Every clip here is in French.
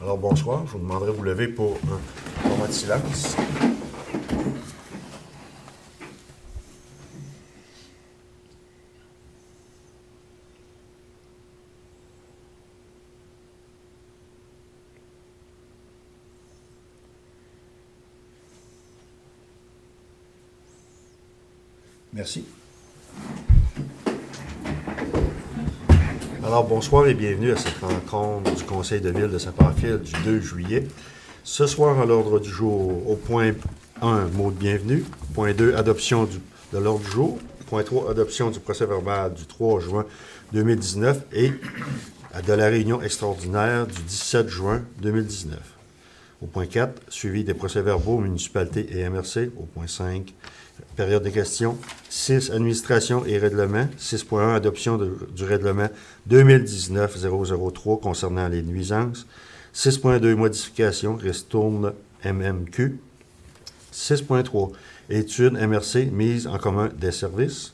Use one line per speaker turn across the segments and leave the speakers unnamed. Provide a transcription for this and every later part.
Alors bonsoir, je vous demanderai de vous lever pour un moment de silence. Merci. Alors, bonsoir et bienvenue à cette rencontre du Conseil de ville de Saint-Pamphile du 2 juillet. Ce soir, à l'ordre du jour, au point 1, mot de bienvenue. Point 2, adoption de l'ordre du jour. Point 3, adoption du procès-verbal du 3 juin 2019 et de la réunion extraordinaire du 17 juin 2019. Au point 4, suivi des procès-verbaux municipalités et MRC. Au point 5, période de questions. 6, administration et règlement. 6.1, adoption du règlement 2019-003 concernant les nuisances. 6.2, modification, ristourne MMQ. 6.3, étude MRC, mise en commun des services.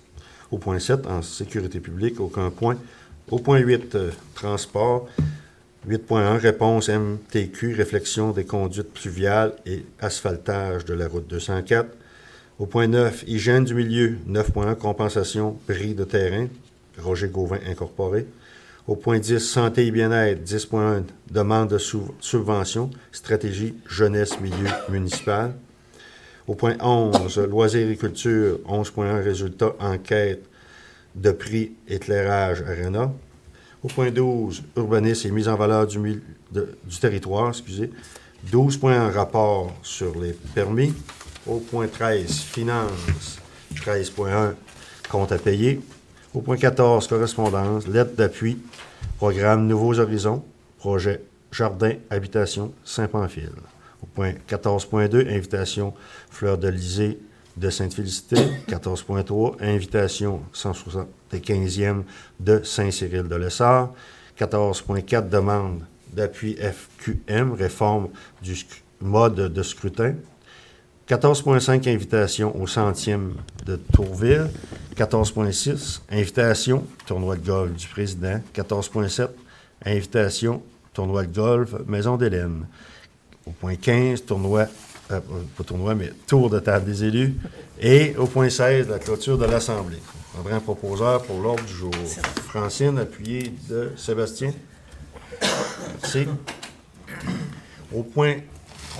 Au point 7, en sécurité publique, aucun point. Au point 8, transport. 8.1, réponse MTQ, réflexion des conduites pluviales et asphaltage de la route 204. Au point 9, hygiène du milieu. 9.1, compensation, prix de terrain. Roger Gauvin incorporé. Au point 10, santé et bien-être. 10.1, demande de subvention, stratégie, jeunesse, milieu municipal. Au point 11, loisirs et culture. 11.1, résultat, enquête de prix, éclairage, arena. Au point 12, urbanisme et mise en valeur du territoire. 12.1, rapport sur les permis. Au point 13, finances. 13.1, compte à payer. Au point 14, correspondance, lettre d'appui, programme Nouveaux Horizons, projet Jardin, Habitation, Saint-Pamphile. Au point 14.2, invitation Fleur de Lysée de Sainte-Félicité. 14.3, invitation 175e de Saint-Cyril-de-Lessard. 14.4, demande d'appui FQM, réforme du mode de scrutin. 14.5, invitation au 100e de Tourville. 14.6, invitation, tournoi de golf du président. 14.7, invitation, tournoi de golf, Maison d'Hélène. Au point 15, tour de table des élus. Et au point 16, la clôture de l'Assemblée. On prendrait un proposeur pour l'ordre du jour. Francine, appuyée de Sébastien. Merci. Au point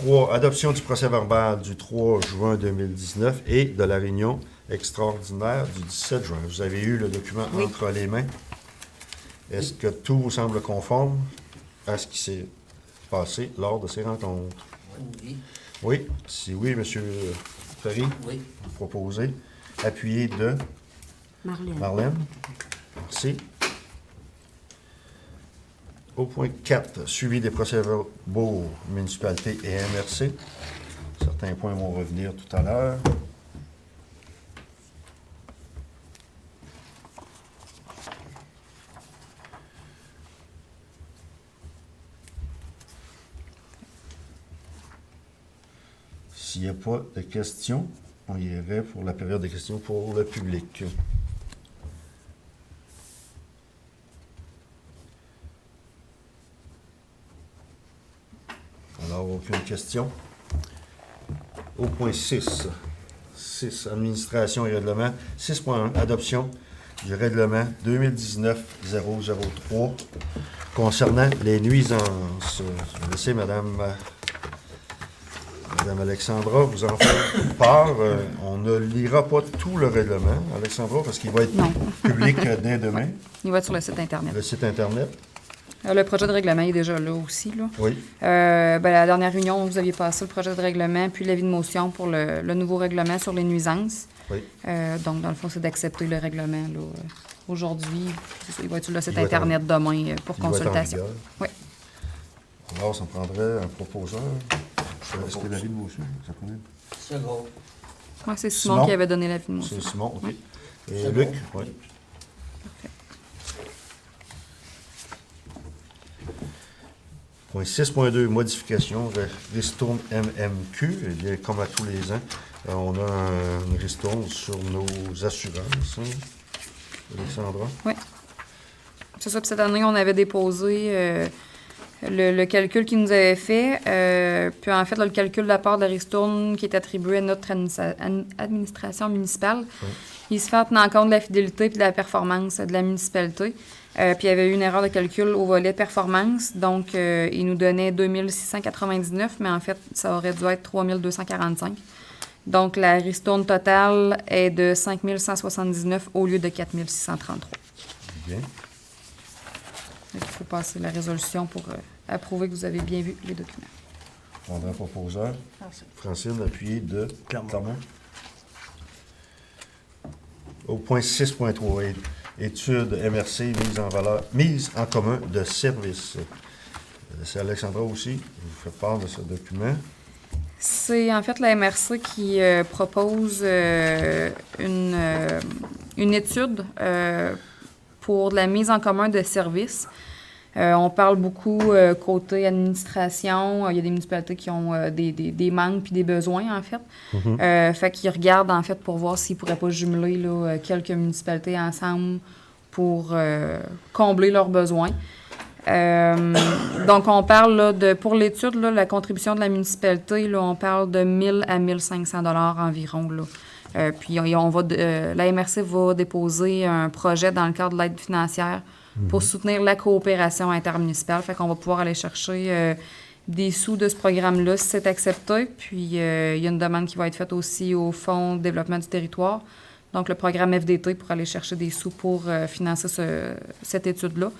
3, adoption du procès-verbal du 3 juin 2019 et de la réunion extraordinaire du 17 juin. Vous avez eu le document entre les mains. Est-ce que tout vous semble conforme à ce qui s'est passé lors de ces rencontres?
Oui.
Oui. Si oui, M. Ferry,
Oui.
vous proposez. Appuyé de Marlène. Merci. Au point 4, suivi des procès-verbaux municipalités et MRC. Certains points vont revenir tout à l'heure. S'il n'y a pas de questions, on irait pour la période de questions pour le public. Alors, aucune question. Au point 6, administration et règlement. 6.1, adoption du règlement 2019-003 concernant les nuisances. Je vais laisser Madame Alexandra vous en faire part. On ne lira pas tout le règlement, Alexandra, parce qu'il va être public dès demain.
Il va être sur le site Internet.
Le site Internet.
Le projet de règlement est déjà là aussi. Là.
Oui.
La dernière réunion, vous aviez passé le projet de règlement, puis l'avis de motion pour le nouveau règlement sur les nuisances.
Oui.
Donc, dans le fond, c'est d'accepter le règlement là, aujourd'hui. Il va être sur le site Internet demain pour consultation. Oui.
Alors, ça prendrait un proposeur. Est-ce que l'avis de motion? Ça connaît?
C'est gros.
Oui, c'est Simon qui avait donné l'avis de motion.
C'est Simon, OK.
Oui.
Et Luc? Oui. Point 6.2, modification, ristourne MMQ. Eh bien, comme à tous les ans, on a une ristourne sur nos assurances. Alexandra?
Oui. C'est ça. Puis cette année, on avait déposé le calcul qu'il nous avait fait. Puis en fait, là, le calcul de la part de la ristourne qui est attribué à notre administration municipale, il se fait en tenant compte de la fidélité et de la performance de la municipalité. Puis il y avait eu une erreur de calcul au volet performance. Donc, il nous donnait 2699, mais en fait, ça aurait dû être 3245. Donc, la ristourne totale est de 5179 au lieu de 4633.
Bien.
Donc, il faut passer la résolution pour approuver que vous avez bien vu les documents.
Prendra proposeur. Francine, appuyé de Clermont. Au point 6.3, étude MRC, mise en commun de services. C'est Alexandra aussi, vous faites part de ce document.
C'est en fait la MRC qui propose une étude pour de la mise en commun de services. On parle beaucoup côté administration. Il y a des municipalités qui ont des manques puis des besoins, en fait. Fait qu'ils regardent, en fait, pour voir s'ils ne pourraient pas jumeler là, quelques municipalités ensemble pour combler leurs besoins. Donc, on parle là, pour l'étude, là, la contribution de la municipalité, là, on parle de 1 000 à 1 500 $ environ. Là. Puis, la MRC va déposer un projet dans le cadre de l'aide financière pour soutenir la coopération intermunicipale. Fait qu'on va pouvoir aller chercher des sous de ce programme-là si c'est accepté. Puis, il y a une demande qui va être faite aussi au Fonds de développement du territoire. Donc, le programme FDT pour aller chercher des sous pour financer cette étude-là.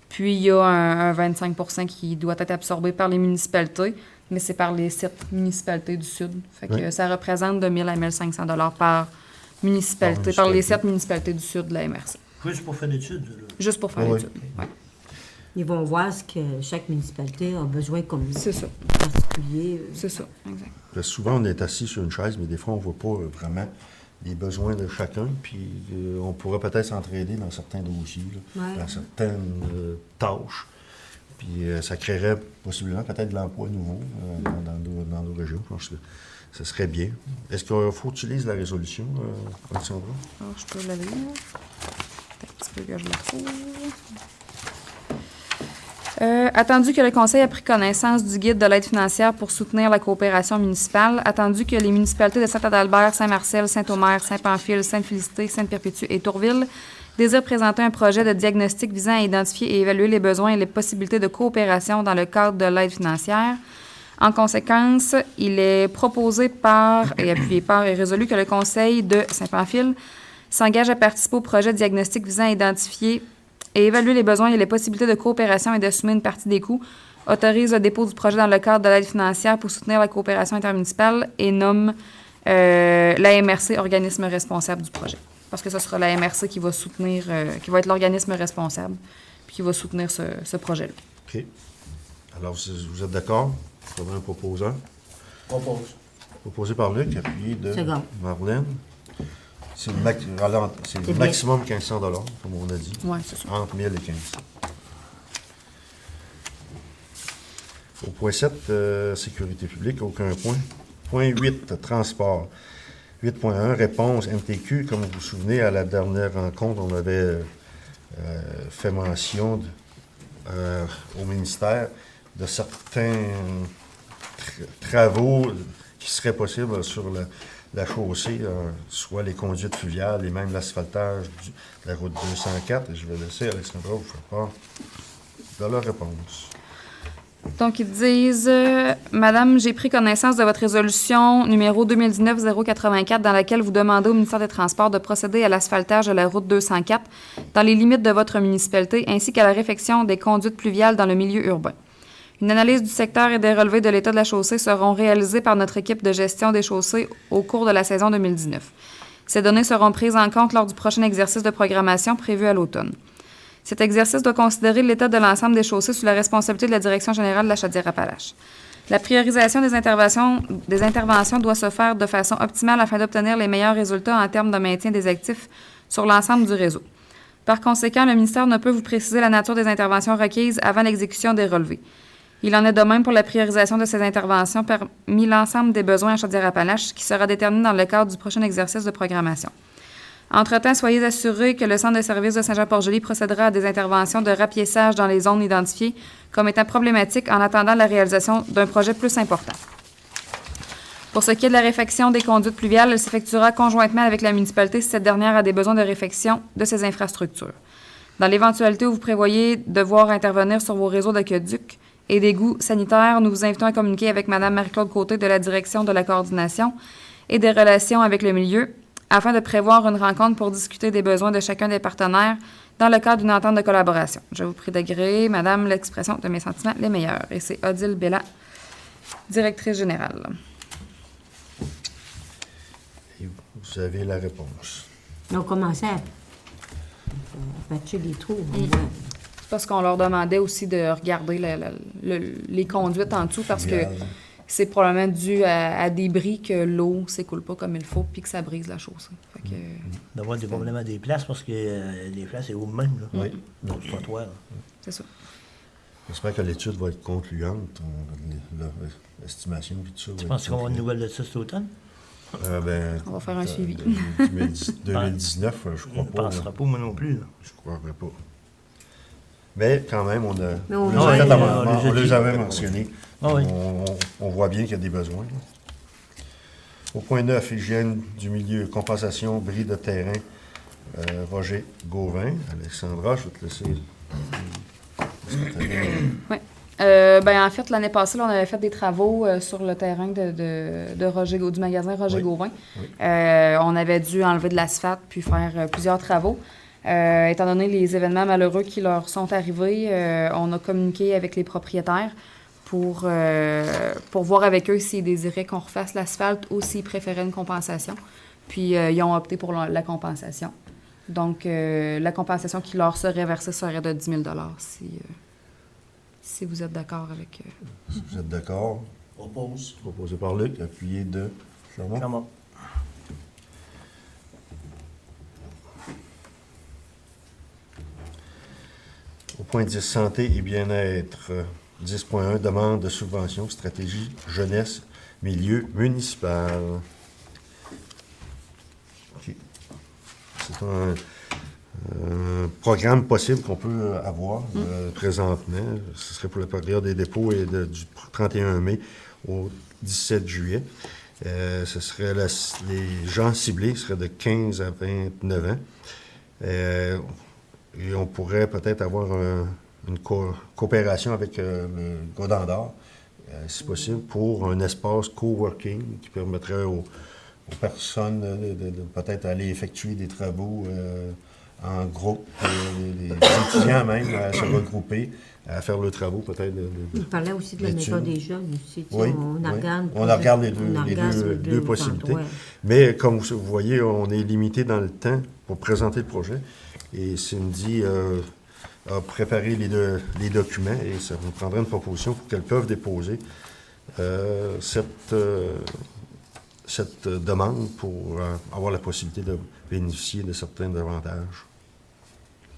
Puis, il y a un 25 % qui doit être absorbé par les municipalités, mais c'est par les 7 municipalités du Sud. Fait que ça représente de 1 000 à 1 500 $ par municipalité, par les 7 municipalités du Sud de la MRC.
Juste pour faire l'étude?
Juste pour faire l'étude, oui.
Ils vont voir ce que chaque municipalité a besoin comme
C'est ça.
particulier.
C'est ça, exact.
Parce que souvent, on est assis sur une chaise, mais des fois, on ne voit pas vraiment les besoins de chacun, puis on pourrait peut-être s'entraider dans certains dossiers, là, dans certaines tâches. Puis ça créerait possiblement peut-être de l'emploi nouveau dans nos régions. Je pense que ça serait bien. Est-ce qu'il faut utiliser la résolution, Alexandra?
Alors, je peux la lire. Un petit peu que je la trouve. Attendu que le Conseil a pris connaissance du guide de l'aide financière pour soutenir la coopération municipale, attendu que les municipalités de Saint-Adalbert, Saint-Marcel, Saint-Omer, Saint-Pamphile, Sainte-Félicité, Sainte-Perpétue et Tourville désirent présenter un projet de diagnostic visant à identifier et évaluer les besoins et les possibilités de coopération dans le cadre de l'aide financière. En conséquence, il est proposé par et appuyé par et résolu que le Conseil de Saint-Pamphile s'engage à participer au projet de diagnostic visant à identifier et évaluer les besoins et les possibilités de coopération et d'assumer une partie des coûts, autorise le dépôt du projet dans le cadre de l'aide financière pour soutenir la coopération intermunicipale et nomme la MRC organisme responsable du projet. Parce que ce sera la MRC qui va soutenir, qui va être l'organisme responsable, puis qui va soutenir ce projet-là.
OK. Alors, vous êtes d'accord? Il faudrait un proposeur.
Propose.
Proposé par Luc, appuyé de
Second.
Marlène. C'est le maximum 1 500 $, comme on a dit.
Oui, c'est ça.
Entre 1000 et 1500. Au point 7, sécurité publique, aucun point. Point 8, transport. 8.1, réponse MTQ. Comme vous vous souvenez, à la dernière rencontre, on avait fait mention au ministère de certains travaux qui seraient possibles sur la chaussée, soit les conduites fluviales et même l'asphaltage de la route 204. Et je vais laisser Alexandra vous faire part de leur réponse.
Donc, ils disent « Madame, j'ai pris connaissance de votre résolution numéro 2019-084 dans laquelle vous demandez au ministère des Transports de procéder à l'asphaltage de la route 204 dans les limites de votre municipalité ainsi qu'à la réfection des conduites pluviales dans le milieu urbain. Une analyse du secteur et des relevés de l'état de la chaussée seront réalisées par notre équipe de gestion des chaussées au cours de la saison 2019. Ces données seront prises en compte lors du prochain exercice de programmation prévu à l'automne. Cet exercice doit considérer l'état de l'ensemble des chaussées sous la responsabilité de la Direction générale de la Chaudière-Appalaches. La priorisation des interventions doit se faire de façon optimale afin d'obtenir les meilleurs résultats en termes de maintien des actifs sur l'ensemble du réseau. Par conséquent, le ministère ne peut vous préciser la nature des interventions requises avant l'exécution des relevés. Il en est de même pour la priorisation de ces interventions parmi l'ensemble des besoins en Chaudière-Appalaches qui sera déterminé dans le cadre du prochain exercice de programmation. Entre-temps, soyez assurés que le Centre de services de Saint-Jean-Port-Joli procédera à des interventions de rapiessage dans les zones identifiées comme étant problématiques en attendant la réalisation d'un projet plus important. Pour ce qui est de la réfection des conduites pluviales, elle s'effectuera conjointement avec la municipalité si cette dernière a des besoins de réfection de ses infrastructures. Dans l'éventualité où vous prévoyez devoir intervenir sur vos réseaux d'aqueducs et d'égouts sanitaires, nous vous invitons à communiquer avec Mme Marie-Claude Côté de la Direction de la coordination et des relations avec le milieu afin de prévoir une rencontre pour discuter des besoins de chacun des partenaires dans le cadre d'une entente de collaboration. Je vous prie d'agréer, Madame, l'expression de mes sentiments les meilleurs. Et c'est Odile Bella, directrice générale.
Et vous avez la réponse.
Ils ont commencé à patcher les trous. On voit.
C'est parce qu'on leur demandait aussi de regarder les conduites en dessous parce que c'est probablement dû à des bris que l'eau ne s'écoule pas comme il faut puis que ça brise la chaussée. Fait que,
D'avoir des problèmes à des places parce que les places, c'est haut de même, là.
Oui.
Dans le trottoir.
c'est ça.
J'espère que l'étude va être concluante, leur estimation et tout ça.
Tu penses qu'on va avoir une nouvelle de ça cet automne?
On va faire un suivi.
2019, je
On
crois
ne
pas.
pensera
là.
pas, moi non plus. Là.
Je croirais pas. Mais quand même, on
Mais on
les
voit,
a fait
on
amendement,
les a
on les
dit.
avait mentionnés.
Ah oui.
On voit bien qu'il y a des besoins. Là. Au point 9, hygiène du milieu, compensation, bris de terrain, Roger Gauvin. Alexandra, je vais te laisser.
Oui. En fait, l'année passée, là, on avait fait des travaux sur le terrain de Roger, du magasin Roger
Oui.
Gauvin.
Oui.
On avait dû enlever de l'asphalte puis faire plusieurs travaux. Étant donné les événements malheureux qui leur sont arrivés, on a communiqué avec les propriétaires pour voir avec eux s'ils désiraient qu'on refasse l'asphalte ou s'ils préféraient une compensation. Puis, ils ont opté pour la compensation. Donc, la compensation qui leur serait versée serait de 10 000 si vous êtes d'accord avec...
Si vous êtes d'accord,
Propose.
proposé par Luc, appuyé de Clermont.
Comment?
Au point 10, santé et bien-être. 10.1, demande de subvention, stratégie, jeunesse, milieu municipal. OK. C'est un programme possible qu'on peut avoir présentement. Ce serait pour la période des dépôts et du 31 mai au 17 juillet. Ce serait les gens ciblés seraient de 15 à 29 ans. Et on pourrait peut-être avoir une coopération avec le Godendard, si possible, pour un espace coworking qui permettrait aux personnes de peut-être aller effectuer des travaux en groupe, les étudiants même, à se regrouper, à faire leurs travaux peut-être.
Il parlait aussi de la
d'études.
maison des jeunes aussi. Tu sais,
Oui,
on
oui.
regarde,
On regarde les
on regarde
deux
les deux
possibilités.
endroits.
Mais comme vous voyez, on est limité dans le temps pour présenter le projet. Et Cindy a préparé les documents et ça nous prendra une proposition pour qu'elles peuvent déposer cette demande pour avoir la possibilité de bénéficier de certains avantages.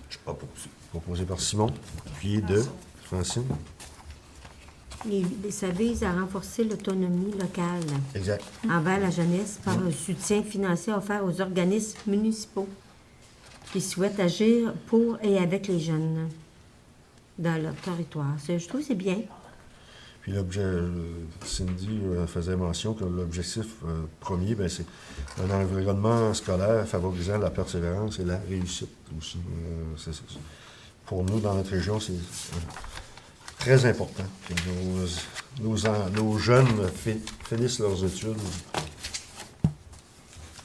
Je propose.
Proposé par Simon, puis de Francine.
Ça vise à renforcer l'autonomie locale
Exact.
envers la jeunesse par un soutien financier offert aux organismes municipaux qui souhaitent agir pour et avec les jeunes dans leur territoire. Je trouve que c'est bien.
Puis l'objet, Cindy faisait mention que l'objectif premier, c'est un environnement scolaire favorisant la persévérance et la réussite aussi. Pour nous, dans notre région, c'est très important que nos jeunes finissent leurs études.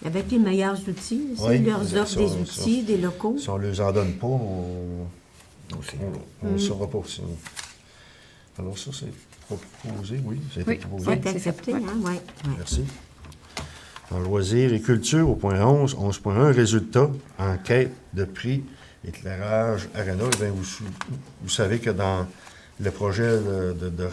Avec les meilleurs outils, aussi,
Oui,
leurs
ça,
offrent des
ça,
outils, des locaux.
Si on ne les en donne pas, on ne saura pas. Alors ça, c'est proposé, oui, ça a été
Oui.
proposé.
C'est
c'est
accepté,
fait,
hein? Oui.
Merci. En loisirs et culture, au point 11, 11.1, résultat, enquête de prix, éclairage, Arena. Eh bien, vous savez que dans le projet de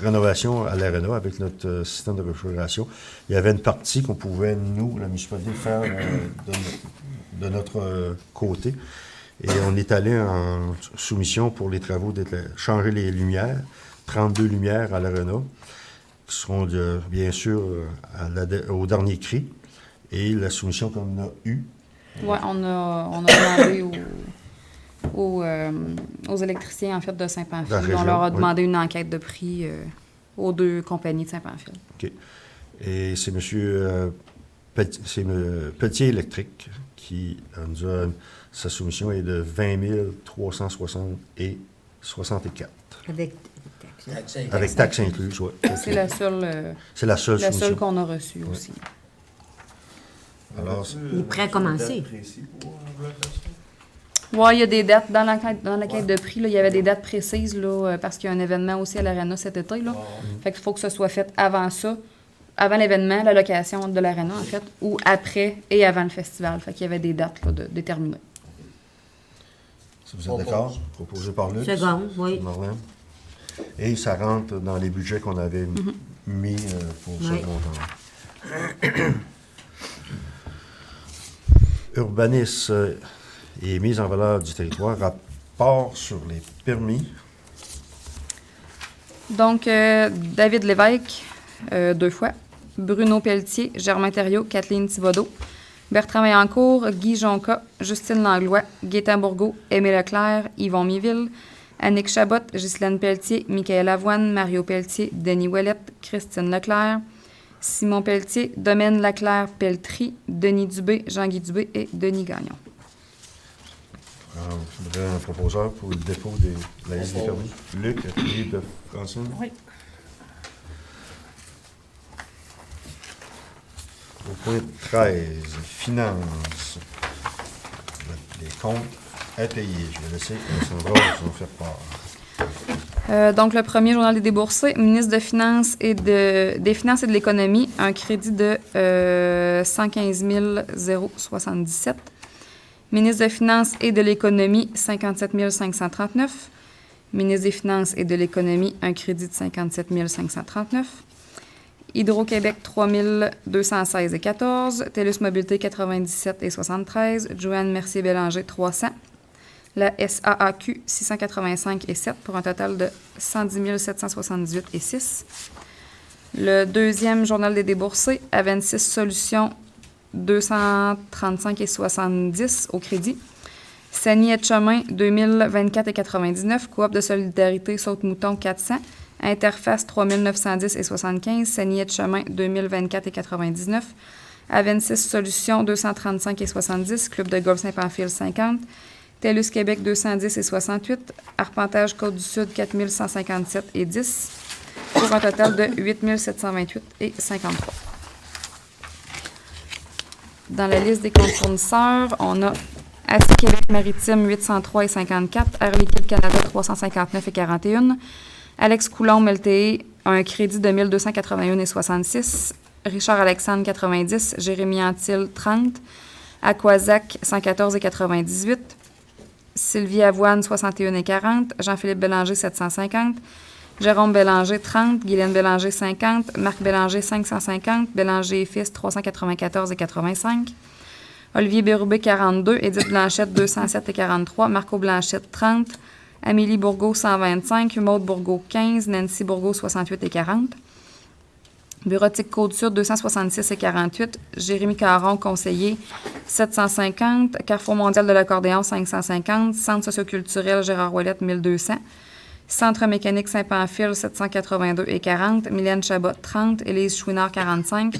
rénovation à l'Arena, avec notre système de réfrigération, il y avait une partie qu'on pouvait, nous, la municipalité, faire de notre côté. Et on est allé en soumission pour les travaux de changer les lumières, 32 lumières à l'Arena, qui seront bien sûr au dernier cri. Et la soumission qu'on a eue
Oui, on a demandé aux électriciens, en fait, de Saint-Pamphile.
La
On
région,
leur a
oui.
demandé une enquête de prix aux deux compagnies de Saint-Pamphile.
OK. Et c'est M. Pelletier Électrique qui nous a... Sa soumission est de 20 360 et 64.
Avec
Avec taxes incluses, oui.
C'est la seule,
C'est la seule
la
soumission.
seule qu'on a reçue aussi.
Alors,
Il est prêt à commencer.
Oui, il y a des dates. Dans la quête de prix, là, il y avait des dates précises là, parce qu'il y a un événement aussi à l'Arena cet été. Là. Fait qu'il faut que ce soit fait avant ça, avant l'événement, la location de l'Arena, en fait, ou après et avant le festival. Fait qu'il y avait des dates là, déterminées.
si vous êtes d'accord, proposé par Luc.
Seconde, oui.
Marlène. Et ça rentre dans les budgets qu'on avait mis pour ce
Oui.
montant. Urbanisme et mise en valeur du territoire, rapport sur les permis.
Donc, David Lévesque, 2 fois. Bruno Pelletier, Germain Thériault, Kathleen Thibodeau. Bertrand Vaillancourt, Guy Jonca, Justine Langlois, Gaétan Bourgault, Aimé Leclerc, Yvon Miville, Annick Chabot, Ghislaine Pelletier, Michaël Avoine, Mario Pelletier, Denis Ouellette, Christine Leclerc, Simon Pelletier, Domaine Leclerc-Pelletry, Denis Dubé, Jean-Guy Dubé et Denis Gagnon.
Alors, je voudrais un proposeur pour le dépôt de la liste des permis. Luc, appuyé de Francine.
Oui.
Au point 13, finances. Les comptes à payer. Je vais laisser Alexandra nous faire part.
Donc, le premier journal des déboursés, ministre des Finances et de l'Économie, un crédit de 115 077. Ministre des Finances et de l'Économie, 57 539. Ministre des Finances et de l'Économie, un crédit de 57 539. Hydro-Québec, 3 216 et 14. TELUS Mobilité, 97 et 73. Joanne Mercier-Bélanger, 300. La SAAQ, 685 et 7, pour un total de 110 778 et 6. Le deuxième journal des déboursés, à 26 Solutions, 235 et 70 au crédit. Sani Etchemin, 2024 et 99. Coop de solidarité Saute-Mouton, 400. Interface, 3910 et 75. Sani Etchemin, 2024 et 99. À 26 Solutions, 235 et 70. Club de golf Saint-Pamphile, 50. TELUS Québec, 210 et 68. Arpentage Côte-du-Sud, 4157 et 10. Pour un total de 8 728 et 53. Dans la liste des comptes fournisseurs, on a Asie Québec Maritime, 803 et 54. Air Liquide Canada, 359 et 41. Alex Coulombe, LTE, un crédit de 1281 et 66. Richard Alexandre, 90. Jérémy Antil, 30. Aquazac, 114 et 98. Sylvie Avoine, 61 et 40. Jean-Philippe Bélanger, 750. Jérôme Bélanger, 30. Guylaine Bélanger, 50. Marc Bélanger, 550. Bélanger et Fils, 394 et 85. Olivier Bérubé, 42. Édith Blanchette, 207 et 43. Marco Blanchette, 30. Amélie Bourgault, 125. Maude Bourgault, 15. Nancy Bourgault, 68 et 40. Bureautique Côte-Sud, 266 et 48. Jérémy Caron, conseiller, 750. Carrefour mondial de l'accordéon, 550. Centre socioculturel Gérard Ouellette, 1200. Centre mécanique Saint-Pamphile, 782 et 40. Mylène Chabot, 30. Élise Chouinard, 45.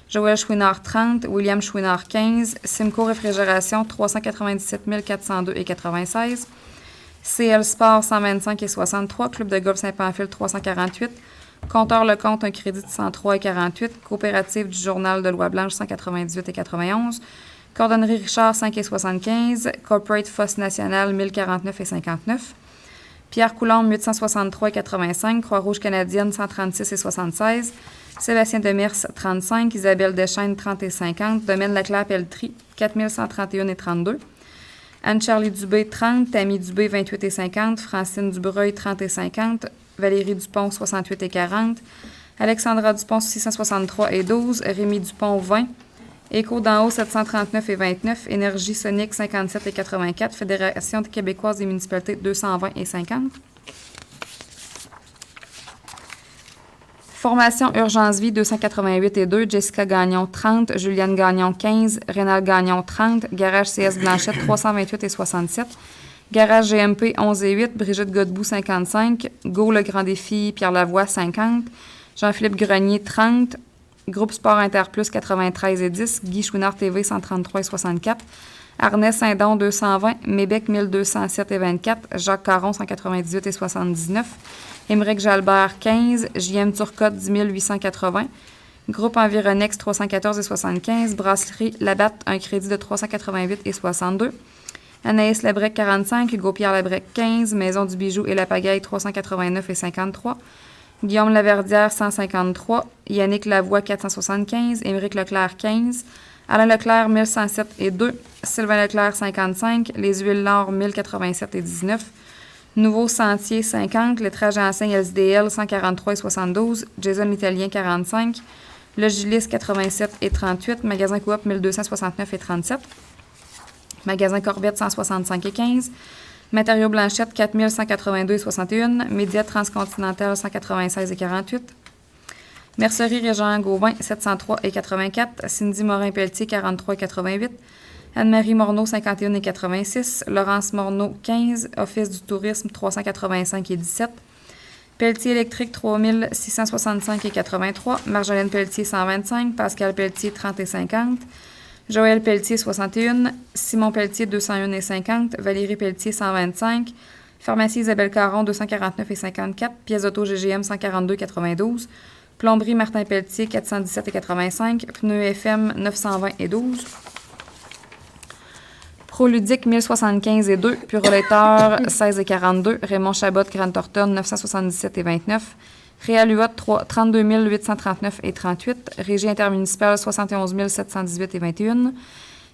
Joël Chouinard, 30. William Chouinard, 15. Simco Réfrigération, 397 402 et 96. CL Sport, 125 et 63. Club de golf Saint-Pamphile, 348. Compteur Lecomte, un crédit de 103 et 48. Coopérative du Journal de Loi-Blanche, 198 et 91. Cordonnerie Richard, 5 et 75. Corporate Fosse Nationale, 1049 et 59. Pierre Coulombe, 863 et 85. Croix-Rouge canadienne, 136 et 76. Sébastien Demers, 35. Isabelle Deschênes, 30 et 50. Domaine Leclerc-Pelletry, 4131 et 32. Anne-Charlie Dubé, 30. Tammy Dubé, 28 et 50. Francine Dubreuil, 30 et 50. Valérie Dupont, 68 et 40. Alexandra Dupont, 663 et 12. Rémi Dupont, 20. Écho d'en haut, 739 et 29. Énergie Sonique, 57 et 84. Fédération québécoise des municipalités, 220 et 50. Formation Urgence Vie 288 et 2, Jessica Gagnon 30, Juliane Gagnon 15, Rénal Gagnon 30, Garage CS Blanchette 328 et 67, Garage GMP 11 et 8, Brigitte Godbout 55, Go Le Grand Défi Pierre Lavoie 50, Jean-Philippe Grenier 30, Groupe Sport Interplus 93 et 10, Guy Chouinard TV 133 et 64, Arnais Saint-Don 220, Mébec 1207 et 24, Jacques Caron 198 et 79, Émeric Jalbert 15, JM Turcotte 10 880, Groupe Environex 314 et 75, Brasserie Labatte, un crédit de 388 et 62, Anaïs Labrec 45, Hugo Pierre Labrec 15, Maison du Bijou et la Pagaille 389 et 53, Guillaume Laverdière 153, Yannick Lavoie 475, Émeric Leclerc 15, Alain Leclerc 1107 et 2, Sylvain Leclerc 55, Les Huiles Nord 1087 et 19, Nouveau Sentier 50, Lettrage enseigne SDL 143 et 72, Jason l'Italien 45, Le Gilis 87 et 38, Magasin Coop 1269 et 37, Magasin Corbette 165 et 15, Matériaux Blanchette 4182 et 61, Média Transcontinental 196 et 48, Mercerie Régent Gauvin 703 et 84, Cindy Morin-Pelletier 43 et 88, Anne-Marie Morneau 51 et 86, Laurence Morneau 15, Office du tourisme 385 et 17, Pelletier électrique 3665 et 83, Marjolaine Pelletier 125, Pascal Pelletier 30 et 50, Joël Pelletier 61, Simon Pelletier 201 et 50, Valérie Pelletier 125, Pharmacie Isabelle Caron 249 et 54, Pièces auto GGM 142 92, Plomberie Martin Pelletier 417 et 85, Pneus FM 920 et 12, Proludique 1075 et 2, Purolator 16 et 42, Raymond Chabot Grande Thornton 977 et 29, Réal Huot 32 839 et 38, Régie intermunicipale 71 718 et 21,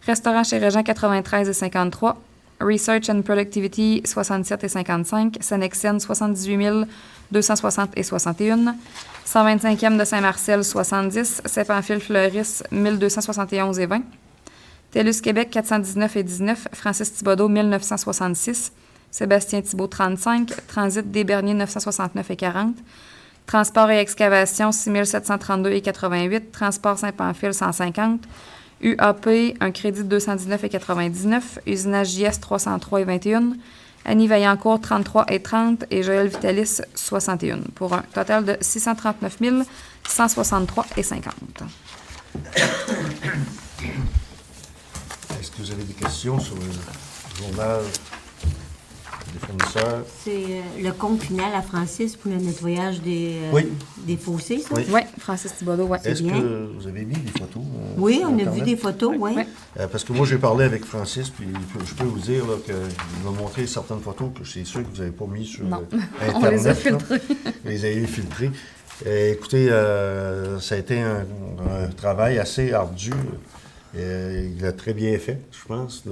Restaurant chez Régent 93 et 53, Research and Productivity 67 et 55, Sanexen 78 260 et 61, 125e de Saint-Marcel 70, Saint-Pamphile Fleuris 1271 et 20, TELUS Québec 419 et 19, Francis Thibodeau 1966, Sébastien Thibault 35, Transit des Berniers 969 et 40, Transport et excavation 6732 et 88, Transport Saint-Pamphile 150, UAP un crédit de 219 et 99, Usinage JS 303 et 21, Annie Vaillancourt 33 et 30 et Joël Vitalis 61, pour un total de 639 163 et 50.
Est-ce que vous avez des questions sur le journal des fournisseurs?
C'est le compte final à Francis pour le nettoyage des fossés, ça?
Oui.
Oui, Francis Thibodeau, oui.
Est-ce
bien.
que vous avez mis des photos?
Oui,
sur
on a vu
Internet?
des photos, oui.
Oui.
Parce que moi, j'ai parlé avec Francis, puis je peux vous dire qu'il m'a montré certaines photos que c'est sûr que vous n'avez pas mis sur
Non.
Internet.
On les a
là.
filtrées.
Vous les avez filtrés. Écoutez, ça a été un travail assez ardu. Il a très bien fait, je pense.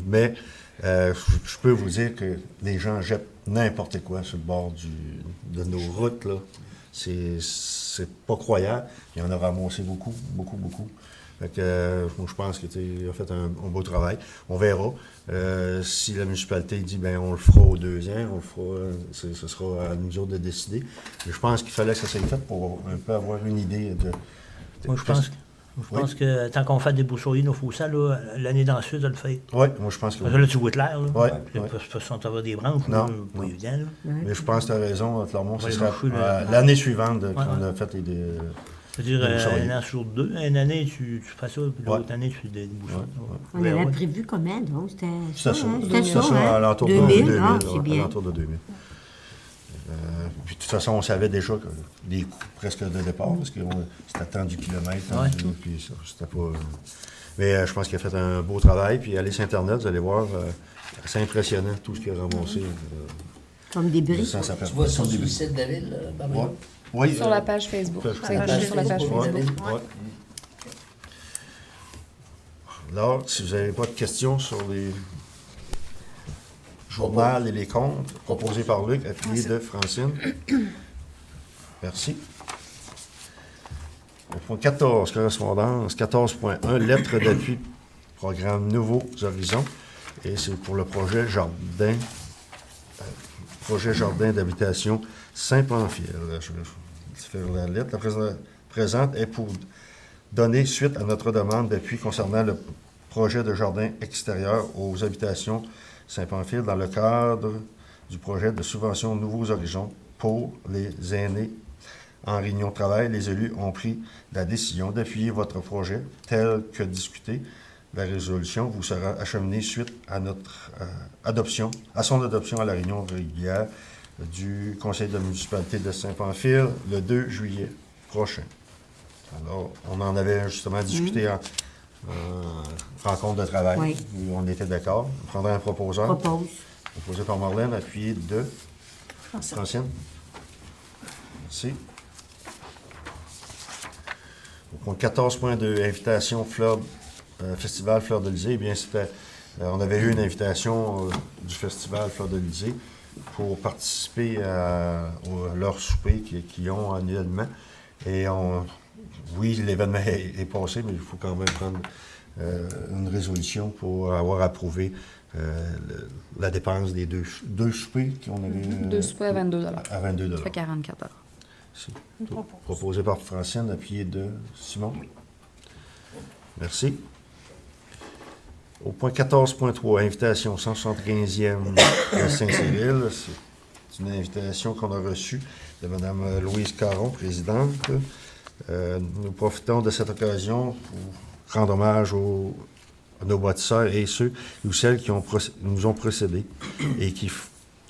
Mais je peux vous dire que les gens jettent n'importe quoi sur le bord de nos routes, là. C'est pas croyable. Il y en a ramassé beaucoup, beaucoup, beaucoup. Fait que, moi, je pense qu'il a fait un beau travail. On verra. Si la municipalité dit, ben on le fera au 2 ans, on le fera, ce sera à nous autres de décider. Mais je pense qu'il fallait que ça soit fait pour un peu avoir une idée de
Moi, je pense que tant qu'on fait débroussailler nos fossés, là, l'année d'ensuite, on le fait.
Oui, moi, je pense que
Parce que là, tu vois de l'air. Là.
Ouais,
Puis,
ouais.
de toute façon, tu vas des branches.
Non,
là, pas
non.
évident. Là.
Mais je pense que tu as raison, Clermont, ce
Ouais,
sera
je suis
l'année suivante qu'on
ouais.
a fait les...
C'est-à-dire,
débroussailler.
un an sur deux. Une année, tu fais ça, puis l'autre
Ouais.
année, tu débouches ça.
Ouais,
On
Ouais,
avait
ouais.
prévu combien, donc? C'était
C'est ça.
hein?
C'est
C'était
ça,
hein?
à l'entour de
2000,
2000.
ah, c'est
À
bien.
l'entour de 2000. Puis de toute façon, on savait déjà que les coûts presque de départ, parce que c'était tant du kilomètre.
Ouais.
Puis ça, c'était pas... Mais je pense qu'il a fait un beau travail. Puis allez sur Internet, vous allez voir, c'est impressionnant tout ce qu'il a ramassé.
Comme des briques.
Ça
Tu vois sur le site de la ville, Barbara?
Ouais. Oui.
Sur la page Facebook.
Page
C'est
Facebook.
sur la page
Ouais.
Facebook.
Ouais. Alors, si vous n'avez pas de questions sur les journaux et les comptes proposés par Luc, appuyé de Francine. Merci. Au point 14, correspondance 14.1, lettre d'appui, programme Nouveaux Horizons. Et c'est pour le projet jardin d'habitation Saint-Pamphile. la lettre. La présente est pour donner suite à notre demande d'appui concernant le projet de jardin extérieur aux habitations Saint-Pamphile dans le cadre du projet de subvention Nouveaux Horizons pour les aînés. En réunion de travail, les élus ont pris la décision d'appuyer votre projet tel que discuté. La résolution vous sera acheminée suite à notre à son adoption à la réunion régulière du Conseil de la municipalité de Saint-Pamphile le 2 juillet prochain. Alors, on en avait justement discuté en rencontre de travail.
Oui.
Où on était d'accord. On prendrait un proposeur.
Propose.
Proposé par Marlène, appuyé de Francine. Merci. Au point 14.2, invitation Festival Fleur de Lysée. Eh bien, on avait eu une invitation du Festival Fleur de Lysée pour participer à leur souper qu'ils ont annuellement. Et oui, l'événement est passé, mais il faut quand même prendre une résolution pour avoir approuvé la dépense des deux soupers qu'on avait.
2 soupers à 22
À 22
Ça fait 44
C'est proposé par Francine, appuyé de Simon. Merci. Au point 14.3, invitation 175e de Saint-Cyril. C'est une invitation qu'on a reçue de Mme Louise Caron, présidente. Nous profitons de cette occasion pour rendre hommage à nos bâtisseurs et ceux ou celles qui nous ont précédés et qui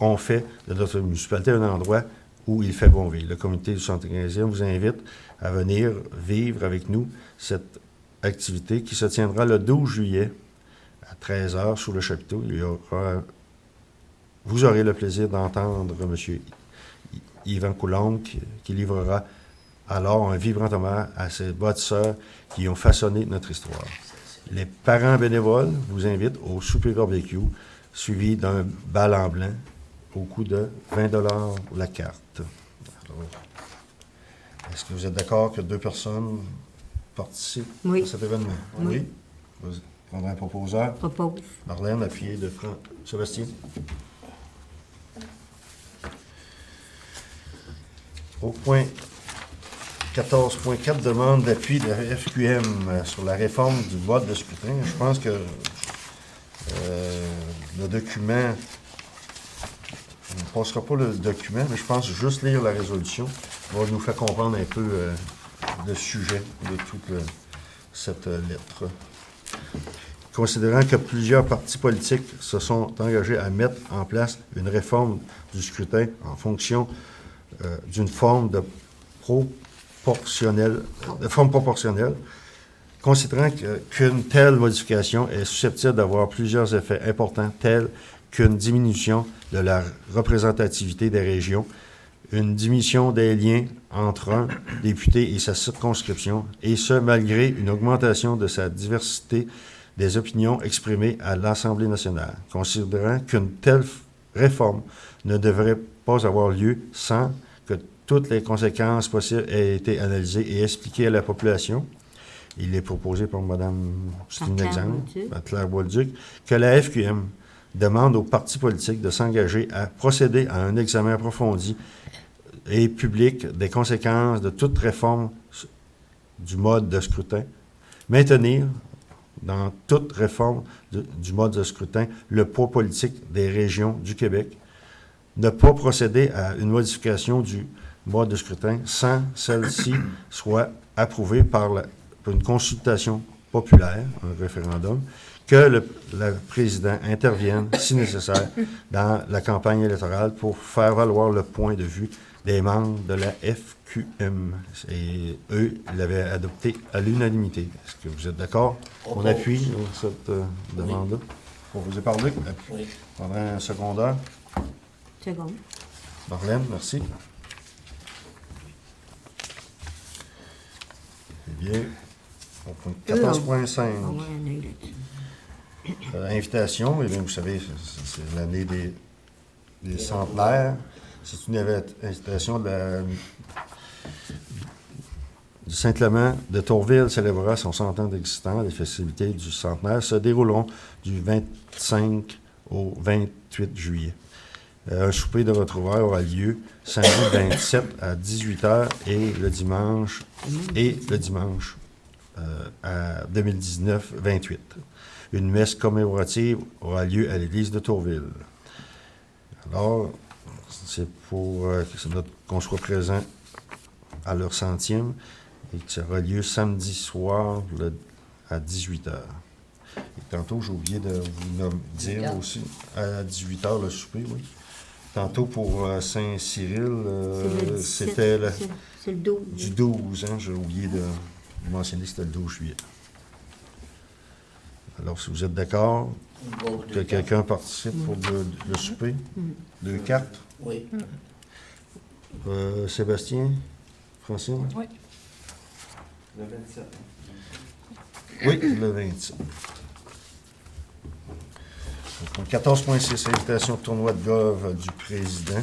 ont fait de notre municipalité un endroit où il fait bon vivre. Le comité du 75e vous invite à venir vivre avec nous cette activité qui se tiendra le 12 juillet à 13h sous le chapiteau. Vous aurez le plaisir d'entendre M. Yvan Coulombe qui livrera alors un vibrant hommage à ces bâtisseurs qui ont façonné notre histoire. Les parents bénévoles vous invitent au souper barbecue suivi d'un bal en blanc au coût de 20 $ la carte. Alors, est-ce que vous êtes d'accord que 2 personnes participent
Oui.
à cet événement?
Oui.
Vous prendrez un proposeur.
Propose.
Marlène, appuyé de Sébastien. Au point 14.4, demande d'appui de la FQM sur la réforme du mode de scrutin. Je pense que le document, on ne passera pas le document, mais je pense juste lire la résolution va nous faire comprendre un peu le sujet de toute cette lettre. Considérant que plusieurs partis politiques se sont engagés à mettre en place une réforme du scrutin en fonction d'une forme proportionnelle, considérant qu'une telle modification est susceptible d'avoir plusieurs effets importants, tels qu'une diminution de la représentativité des régions, une diminution des liens entre un député et sa circonscription, et ce, malgré une augmentation de sa diversité des opinions exprimées à l'Assemblée nationale, considérant qu'une telle réforme ne devrait pas avoir lieu sans que toutes les conséquences possibles aient été analysées et expliquées à la population. Il est proposé par Mme, c'est un exemple, Claire Bolduc, que la FQM demande aux partis politiques de s'engager à procéder à un examen approfondi et public des conséquences de toute réforme du mode de scrutin, maintenir dans toute réforme du mode de scrutin le poids politique des régions du Québec, ne pas procéder à une modification du mode de scrutin sans celle-ci soit approuvée par une consultation populaire, un référendum, que le président intervienne, si nécessaire, dans la campagne électorale pour faire valoir le point de vue des membres de la FQM. Et eux, ils l'avaient adopté à l'unanimité. Est-ce que vous êtes d'accord? On appuie cette demande-là. Proposé par Luc.
Oui.
Pendant un secondaire.
Seconde.
Marlène, merci. Eh bien, au point 14.5.
Ah ouais, un œil là-dessus.
Invitation, eh bien, vous savez, c'est l'année des centenaires. C'est une invitation du Saint-Clément de Tourville célébrera son 100 ans d'existence. Les festivités du centenaire se dérouleront du 25 au 28 juillet. Un souper de retrouvailles aura lieu samedi 27 à 18h et le dimanche à 2019-28. Une messe commémorative aura lieu à l'église de Tourville. Alors, c'est pour qu'on soit présent à leur 100e et que ça aura lieu samedi soir à 18h. Et tantôt, j'ai oublié de vous dire aussi, à 18h le souper, oui. Tantôt pour Saint-Cyril, c'était
c'est le 12.
du 12, hein, j'ai oublié de vous mentionner que c'était le 12 juillet. Alors, si vous êtes d'accord, que quelqu'un participe pour le souper, 2-4.
Oui.
Sébastien, Francine?
Oui.
Le 27.
Oui, le 27. Donc, 14.6, invitation au tournoi de golf du président.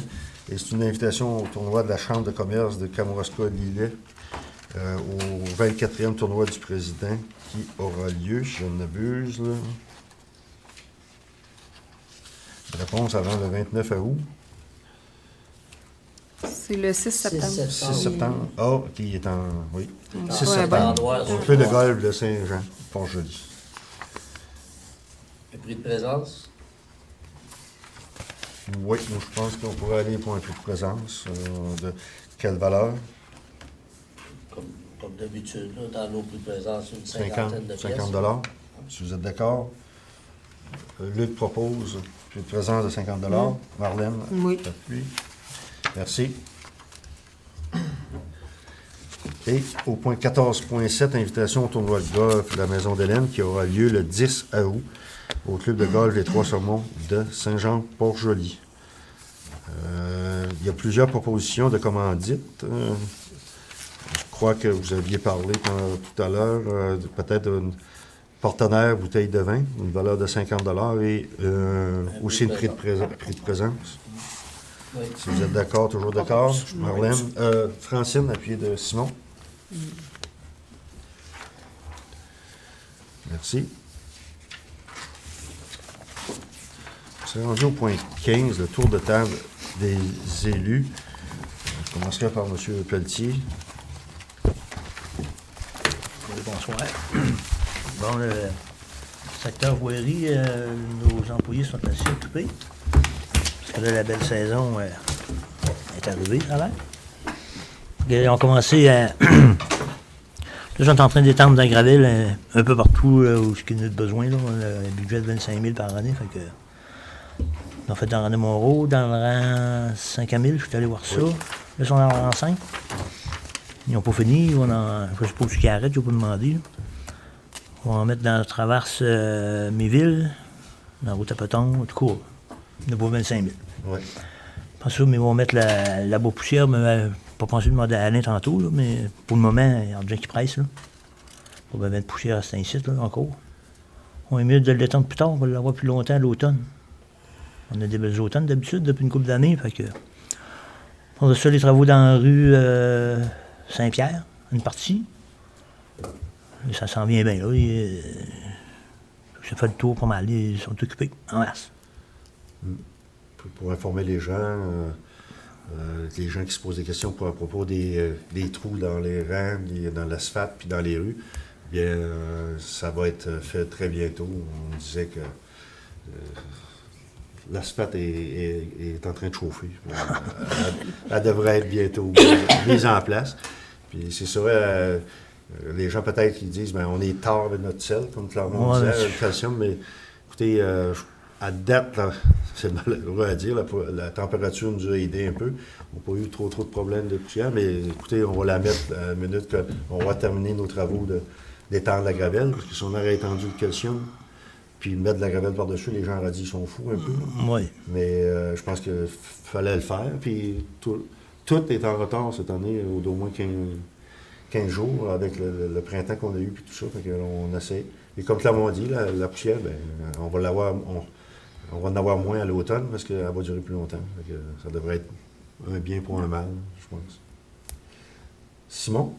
Et c'est une invitation au tournoi de la Chambre de commerce de Kamouraska-Lillet, au 24e tournoi du président qui aura lieu, si je ne m'abuse, là. Réponse avant le 29 août.
C'est le 6 septembre.
6 septembre. Ah, qui est en... Oui. 6
Ouais,
septembre.
Endroit,
Un peu de golf de Saint-Jean, Port-Joli.
Le prix de présence.
Oui, moi, je pense qu'on pourrait aller pour un prix de présence. De quelle valeur?
Comme d'habitude, là, dans nos prix de présence, une
50
cinquantaine de pièces.
50 $. Si vous êtes d'accord. Luc propose prix de présence de 50 $. Marlène?
Oui.
Appuie. Merci. Et au point 14.7, invitation au tournoi de golf de la Maison d'Hélène qui aura lieu le 10 août au club de golf des Trois-Saumons de Saint-Jean-Port-Joli. Il y a plusieurs propositions de commandites. Je crois que vous aviez parlé tout à l'heure, peut-être une partenaire bouteille de vin, une valeur de 50 $ et aussi le prix de présence.
Oui.
Si vous êtes d'accord, toujours d'accord. Marlène. Francine, appuyez de Simon. Merci. C'est rendu au point 15, le tour de table des élus. Je commencerai par M. Pelletier.
Oui, bonsoir. Bon, le secteur voirie, nos employés sont assez occupés. Parce que là, la belle saison est arrivée, ça a l'air. Ils ont commencé à... Là, ils sont en train d'étendre dans la gravelle un peu partout où il y en a besoin. Là. On a un budget de 25 000 par année. Fait que, ils ont fait dans le rang Monroe, dans le rang 5 à 1000, je suis allé voir ça.
Oui.
Là, ils sont dans le rang 5. Ils n'ont pas fini. Je suppose qu'ils arrêtent, je vais pas demander. Là. On va en mettre dans la traverse Méville, dans la route à Peton, tout court. Il y en a pour 25 000.
Oui.
Pas sûr, mais ils vont mettre la beau poussière, mais pas pensé de demander à Alain tantôt, là, mais pour le moment, il y a des gens qui pressent. Là. Pour mettre poussière à cet incite, là, encore. On est mieux de l'étendre plus tard, on va l'avoir plus longtemps à l'automne. On a des belles automnes d'habitude depuis une couple d'années, fait que. On a ça les travaux dans la rue Saint-Pierre, une partie. Et ça s'en vient bien, là. Ça fait le tour pas mal, ils sont occupés en masse.
Pour informer les gens qui se posent des questions à propos des trous dans les rangs, dans l'asphalte puis dans les rues, bien, ça va être fait très bientôt. On disait que l'asphalte est en train de chauffer. Elle devrait être bientôt mise en place. Puis c'est sûr, les gens peut-être qui disent ben on est tard avec notre sel, comme Clermont disait, le calcium, mais écoutez, à date, là, c'est malheureux à dire, la température nous a aidé un peu. On n'a pas eu trop de problèmes de poussière, mais écoutez, on va la mettre à la minute qu'on va terminer nos travaux d'étendre la gravelle, parce que si on aurait étendu le calcium, puis mettre de la gravelle par-dessus, les gens auraient dit qu'ils sont fous un peu.
Oui.
Mais je pense qu'il fallait le faire, puis tout est en retard cette année, d'au moins 15 jours, avec le printemps qu'on a eu, puis tout ça, fait qu'on essaie. Et comme Clermont dit, la poussière, ben, on va en avoir moins à l'automne parce qu'elle va durer plus longtemps. Fait que ça devrait être un bien pour un mal, je pense. Simon?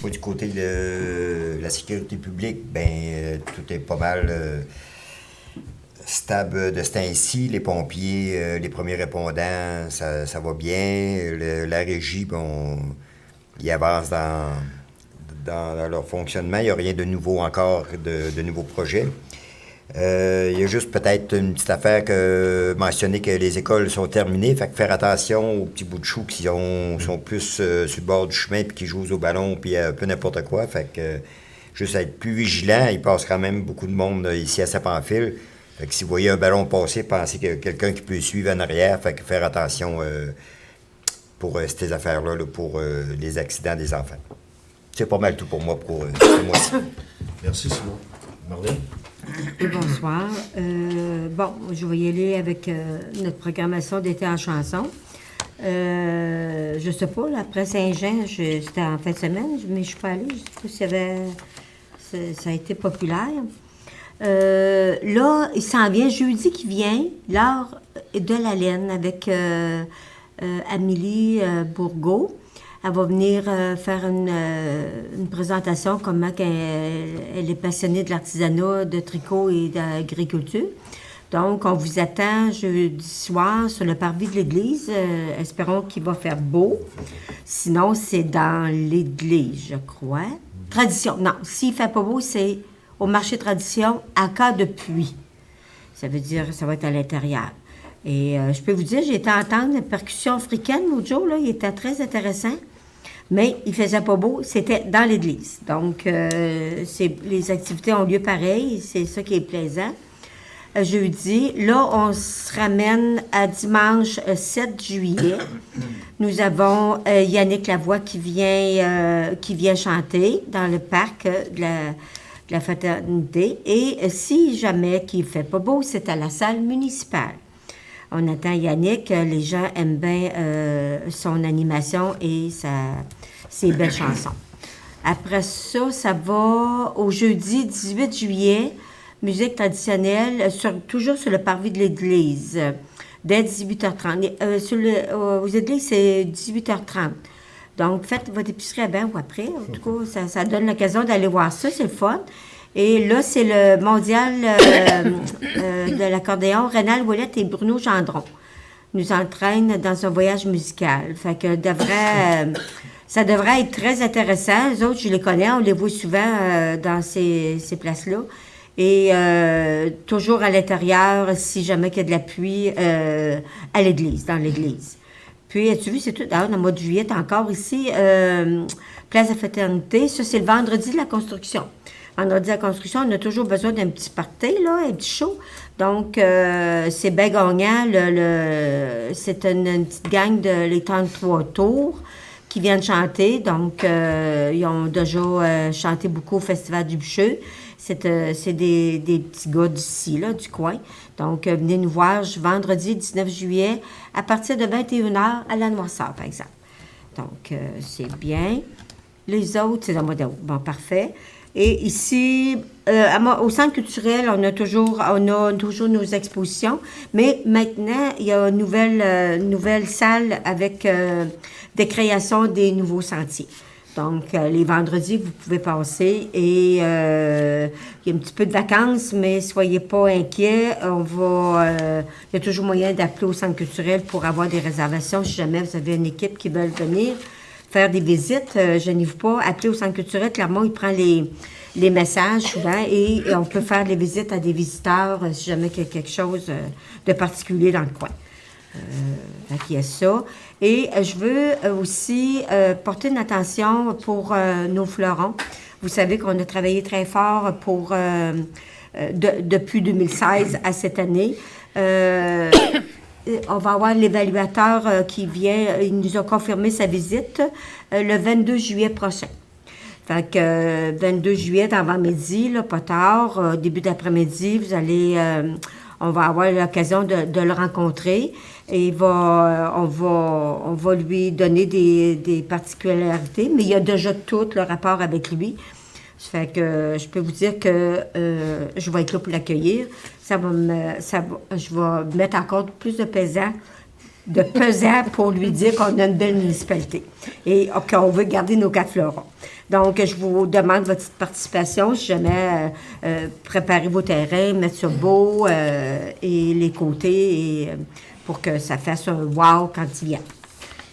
Moi, du côté de la sécurité publique, ben tout est pas mal
stable de ce temps-ci. Les pompiers, les premiers répondants, ça va bien. La régie, bon, ils avancent dans leur fonctionnement. Il n'y a rien de nouveau encore, de nouveaux projets. Il y a juste peut-être une petite affaire que mentionner que les écoles sont terminées. Fait que faire attention aux petits bouts de choux qui sont plus sur le bord du chemin puis qui jouent au ballon puis un peu n'importe quoi. Fait que juste être plus vigilant. Il passe quand même beaucoup de monde ici à Saint-Pamphile. Fait que si vous voyez un ballon passer, pensez qu'il y a quelqu'un qui peut suivre en arrière. Fait que faire attention pour ces affaires-là, là, pour les accidents des enfants. C'est pas mal tout pour moi pour ce mois-ci.
Merci, Simon. Marlène?
Et bonsoir. Bon, je vais y aller avec notre programmation d'été en chanson. Je sais pas, là, après Saint-Jean, c'était en fin de semaine, mais je suis pas allée. Je sais pas s'il y avait... Ça a été populaire. Là, il s'en vient jeudi qui vient, l'heure de la laine avec Amélie Bourgault. Elle va venir faire une présentation comment elle est passionnée de l'artisanat, de tricot et d'agriculture. Donc, on vous attend jeudi soir sur le parvis de l'église. Espérons qu'il va faire beau. Sinon, c'est dans l'église, je crois. Tradition. Non, s'il ne fait pas beau, c'est au marché Tradition à cas de pluie. Ça veut dire que ça va être à l'intérieur. Et je peux vous dire, j'ai été entendre une percussion africaine l'autre jour, là, il était très intéressant, mais il faisait pas beau, c'était dans l'église. Donc, les activités ont lieu pareil, c'est ça qui est plaisant. Jeudi, là, on se ramène à dimanche 7 juillet. Nous avons Yannick Lavoie qui vient chanter dans le parc de la fraternité. Et si jamais qu'il ne fait pas beau, c'est à la salle municipale. On attend Yannick. Les gens aiment bien son animation et ses belles chansons. Après ça, ça va au jeudi 18 juillet, musique traditionnelle, toujours sur le parvis de l'église, dès 18h30. Aux églises, c'est 18h30. Donc, faites votre épicerie avant ou après. En tout cas, ça donne l'occasion d'aller voir ça, c'est le fun. Et là, c'est le mondial de l'accordéon. Rénal Ouellette et Bruno Gendron nous entraînent dans un voyage musical. Fait que ça devrait être très intéressant. Les autres, je les connais, on les voit souvent dans ces places-là. Et toujours à l'intérieur, si jamais il y a de la pluie, à l'église, dans l'église. Puis, as-tu vu, c'est tout. D'ailleurs, dans le mois de juillet, encore ici, Place de la Fraternité. Ça, c'est le vendredi de la construction. Vendredi de la construction, on a toujours besoin d'un petit party, là, un petit show. Donc, c'est bien gagnant. C'est une petite gang de les 33 tours qui viennent chanter. Donc, ils ont déjà chanté beaucoup au Festival du Bûcheux. C'est des petits gars d'ici, là, du coin. Donc, venez nous voir vendredi 19 juillet à partir de 21h à la Noirceur, par exemple. Donc, c'est bien. Les autres, c'est dans le mois d'août. Bon, parfait. Et ici, au Centre culturel, on a toujours nos expositions. Mais maintenant, il y a une nouvelle salle avec des créations des nouveaux sentiers. Donc, les vendredis, vous pouvez passer et il y a un petit peu de vacances, mais soyez pas inquiets. Il y a toujours moyen d'appeler au Centre culturel pour avoir des réservations. Si jamais vous avez une équipe qui veut venir faire des visites, gênez-vous pas. Appelez au Centre culturel. Clairement, il prend les messages souvent et on peut faire des visites à des visiteurs si jamais il y a quelque chose de particulier dans le coin. Il y a ça. Et je veux aussi porter une attention pour nos fleurons. Vous savez qu'on a travaillé très fort depuis 2016 à cette année. On va avoir l'évaluateur qui vient, il nous a confirmé sa visite le 22 juillet prochain. Fait que 22 juillet, avant-midi, là, pas tard, début d'après-midi, on va avoir l'occasion de le rencontrer et on va lui donner des particularités, mais il y a déjà tout le rapport avec lui. Ça fait que je peux vous dire que je vais être là pour l'accueillir. Je vais mettre encore plus de pesant de pesant pour lui dire qu'on a une belle municipalité et qu'on veut garder nos 4 fleurons. Donc, je vous demande votre petite participation, si jamais préparez vos terrains, mettre ça beau et les côtés et, pour que ça fasse un wow quand il vient.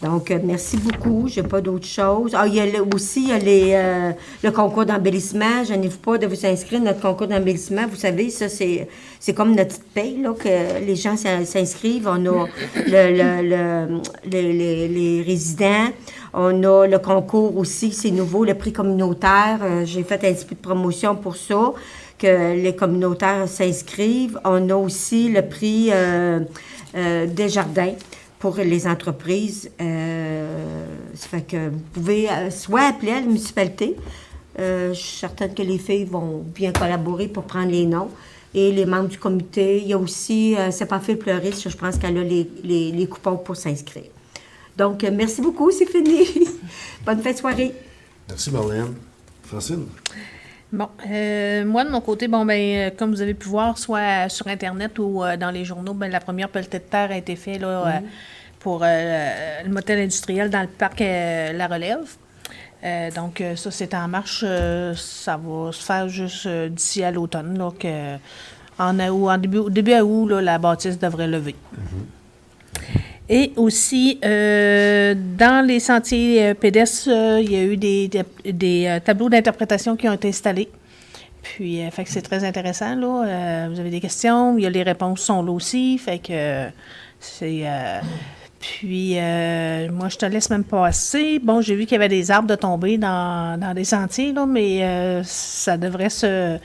Donc, merci beaucoup. Je n'ai pas d'autres choses. Ah, il y a aussi le concours d'embellissement. Je n'ai pas de vous inscrire. Notre concours d'embellissement, vous savez, ça, c'est comme notre petite paye, là, que les gens s'inscrivent. On a les résidents. On a le concours aussi, c'est nouveau, le prix communautaire. J'ai fait un petit peu de promotion pour ça, que les communautaires s'inscrivent. On a aussi le prix des jardins pour les entreprises. Ça fait que vous pouvez soit appeler à la municipalité. Je suis certaine que les filles vont bien collaborer pour prendre les noms. Et les membres du comité. Il y a aussi, c'est pas fait Fleuriste, je pense qu'elle a les coupons pour s'inscrire. Donc, merci beaucoup, c'est fini. Bonne fin de soirée.
Merci, Marlène. Francine?
Bon, moi, de mon côté, comme vous avez pu voir, soit sur Internet ou dans les journaux, la première pelletée de terre a été faite là, pour le motel industriel dans le parc La Relève. Donc, ça, c'est en marche. Ça va se faire juste d'ici à l'automne, là, début août, là, la bâtisse devrait lever. Et aussi, dans les sentiers pédestres, il y a eu des tableaux d'interprétation qui ont été installés. Puis, fait que c'est très intéressant, là. Vous avez des questions, les réponses sont là aussi. Fait que c'est... Puis, moi, je te laisse même passer. Bon, j'ai vu qu'il y avait des arbres de tomber dans des sentiers, là, mais ça devrait se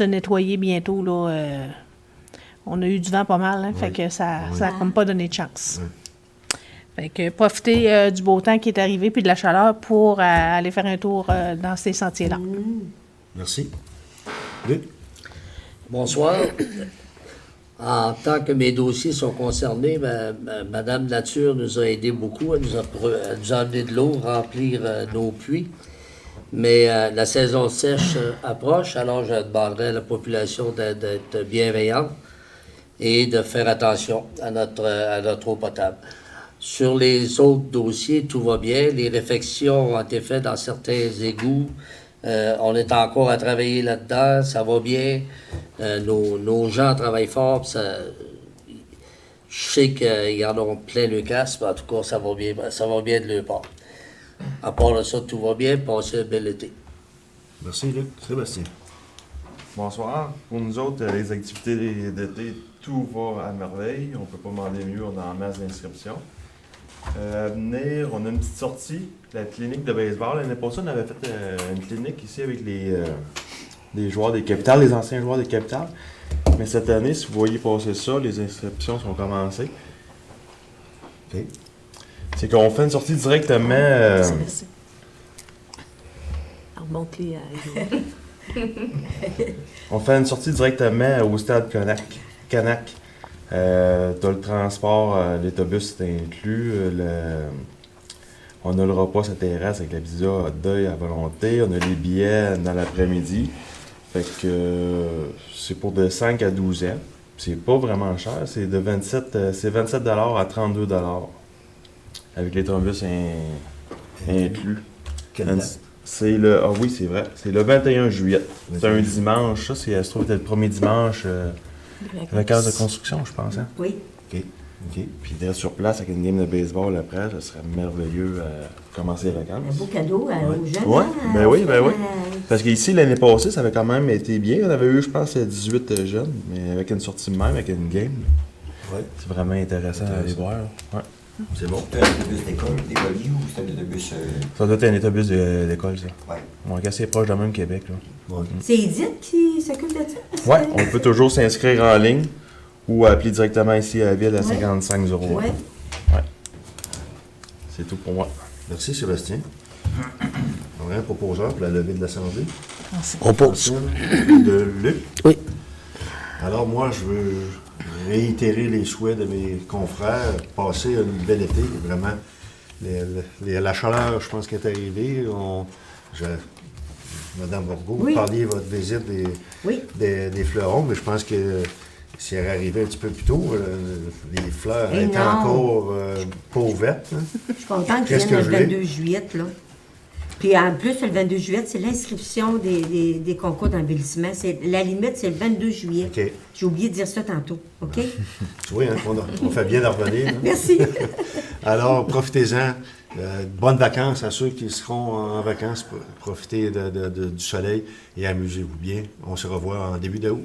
nettoyer bientôt, là. On a eu du vent pas mal, hein, fait que ça n'a comme pas donné de chance. Fait que profitez du beau temps qui est arrivé puis de la chaleur pour aller faire un tour dans ces sentiers-là.
Merci. Luc?
Bonsoir. En tant que mes dossiers sont concernés, Madame Nature nous a aidé beaucoup. Elle nous a amené de l'eau, remplir nos puits. Mais la saison sèche approche, alors je demanderai à la population d'être bienveillante et de faire attention à notre eau potable. Sur les autres dossiers, tout va bien. Les réfections ont été faites dans certains égouts. On est encore à travailler là-dedans. Ça va bien. Nos gens travaillent fort. Je sais qu'ils en ont plein le casque, mais en tout cas, ça va bien de leur part. À part de ça, tout va bien. Passez un bel été.
Merci, Luc. Sébastien?
Bonsoir. Pour nous autres, les activités d'été, tout va à merveille. On ne peut pas demander mieux, on a en masse d'inscriptions. À venir, on a une petite sortie, la clinique de baseball. L'année passée, on avait fait une clinique ici avec les joueurs des Capitales, les anciens joueurs des Capitales. Mais cette année, si vous voyez passer ça, les inscriptions sont commencées. OK. C'est qu'on fait une sortie directement... On fait une sortie directement au stade Canac. T'as le transport, l'autobus c'est inclus. On a le repas sur la terrasse avec la pizza hot dog à volonté. On a les billets dans l'après-midi. Fait que c'est pour de 5 à 12 ans. C'est pas vraiment cher. C'est de 27 à 32 $. Avec l'autobus inclus. C'est le... Ah oui, c'est vrai. C'est le 21 juillet. C'est un dimanche. Ça, se trouve être le premier dimanche vacances de construction, je pense. Hein?
Oui.
OK. Puis d'être sur place avec une game de baseball après, ça serait merveilleux à commencer les vacances.
Un beau cadeau aux jeunes.
Oui,
hein,
ben oui. Parce qu'ici, l'année passée, ça avait quand même été bien. On avait eu, je pense, 18 jeunes, mais avec une sortie de même, avec une game.
Oui.
C'est vraiment intéressant à aller voir. Ouais.
C'est bon.
C'est un autobus d'écolier ou c'est un autobus...
Ça doit être un autobus d'école, ça.
Ouais.
On est assez proche de même Québec. Là.
Ouais.
C'est Edith qui s'occupe de ça?
Oui, on peut toujours s'inscrire en ligne ou appeler directement ici à la ville à 55 €.
Oui.
Ouais. C'est tout pour moi.
Merci, Sébastien. On a un proposeur pour la levée de l'Assemblée.
On pose.
De Luc.
Oui.
Alors, moi, je veux réitérer les souhaits de mes confrères, passer une belle été, vraiment. La chaleur, je pense, qui est arrivée. Madame Borgo, vous parliez de votre visite des fleurons, mais je pense que si elle arrivait un petit peu plus tôt, les fleurs
Eh
étaient
non.
encore pas ouvertes. Hein.
Je suis contente qu'ils
Qu'est-ce
viennent
que
le
je
22 juillet, là. Puis en plus, le 22 juillet, c'est l'inscription des concours d'embellissement. La limite, c'est le 22 juillet.
OK.
J'ai oublié de dire ça tantôt, OK?
Tu vois, hein, on fait bien d'en revenir. Hein.
Merci.
Alors, profitez-en. Bonnes vacances à ceux qui seront en vacances. Profitez du soleil et amusez-vous bien. On se revoit en début d'août.